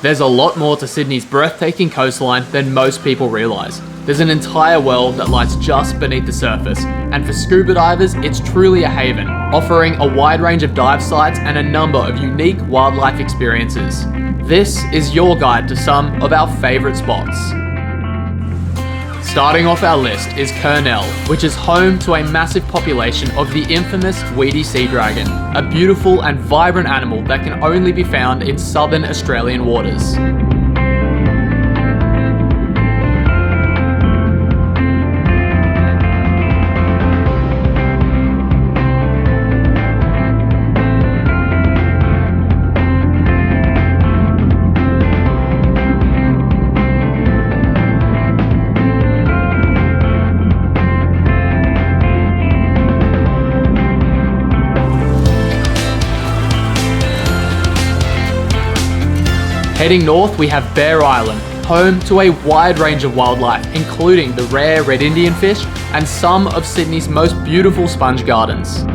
There's a lot more to Sydney's breathtaking coastline than most people realise. There's an entire world that lies just beneath the surface, and for scuba divers, it's truly a haven, offering a wide range of dive sites and a number of unique wildlife experiences. This is your guide to some of our favourite spots. Starting off our list is Kurnell, which is home to a massive population of the infamous Weedy Sea Dragon, a beautiful and vibrant animal that can only be found in southern Australian waters. Heading north, we have Bear Island, home to a wide range of wildlife, including the rare red Indian fish and some of Sydney's most beautiful sponge gardens.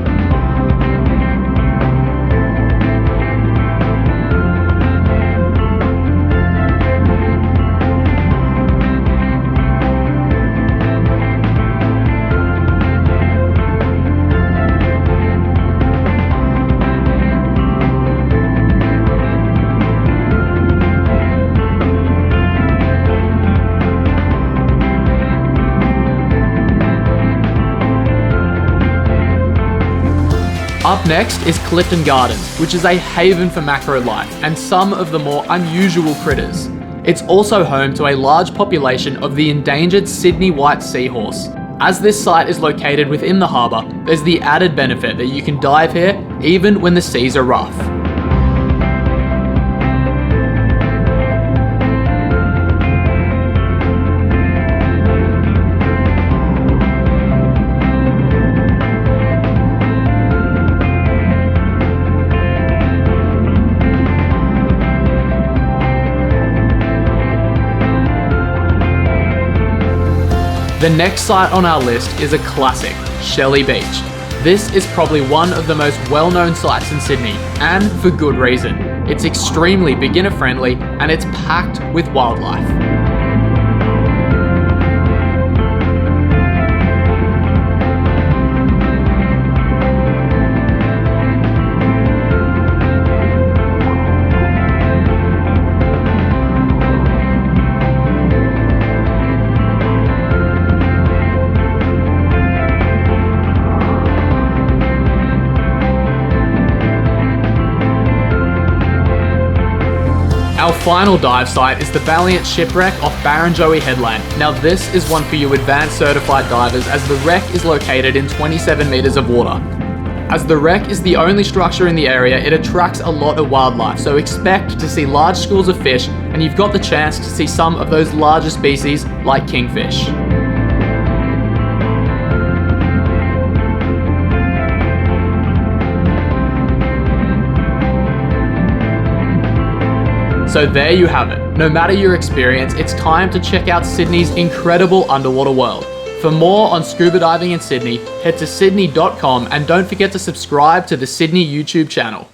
Up next is Clifton Garden, which is a haven for macro life and some of the more unusual critters. It's also home to a large population of the endangered Sydney white seahorse. As this site is located within the harbour, there's the added benefit that you can dive here even when the seas are rough. The next site on our list is a classic, Shelly Beach. This is probably one of the most well-known sites in Sydney, and for good reason. It's extremely beginner-friendly and it's packed with wildlife. Our final dive site is the Valiant Shipwreck off Barrenjoey Headland. Now this is one for you advanced certified divers as the wreck is located in 27 metres of water. As the wreck is the only structure in the area, it attracts a lot of wildlife, so expect to see large schools of fish, and you've got the chance to see some of those larger species like kingfish. So there you have it. No matter your experience, it's time to check out Sydney's incredible underwater world. For more on scuba diving in Sydney, head to sydney.com and don't forget to subscribe to the Sydney YouTube channel.